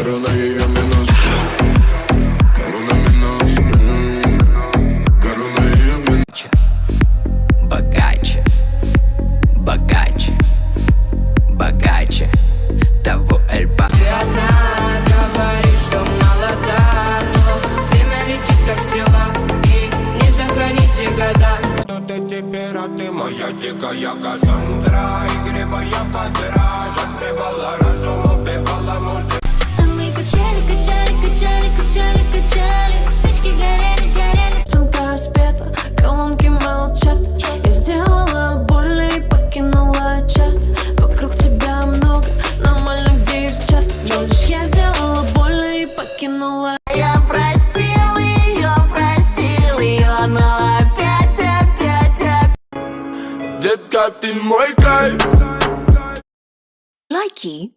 Корона ее минус. Корона минус. Корона ее минус. Богаче, богаче, богаче того Эльба. Ты одна говоришь, что молода, но время летит как стрела, и не сохраните года. Что ты теперь, а ты моя дикая Кассандра, игривая подра, затмевала разум, убивала музыку. А мы качали, качали, качали, качали, качали. Спички горели, горели. Сумка спета, колонки молчат. Я сделала больно и покинула чат. Вокруг тебя много нормальных девчат, но лишь я сделала больно и покинула. Я простил ее, но опять. Детка, ты мой кайф. Лайки.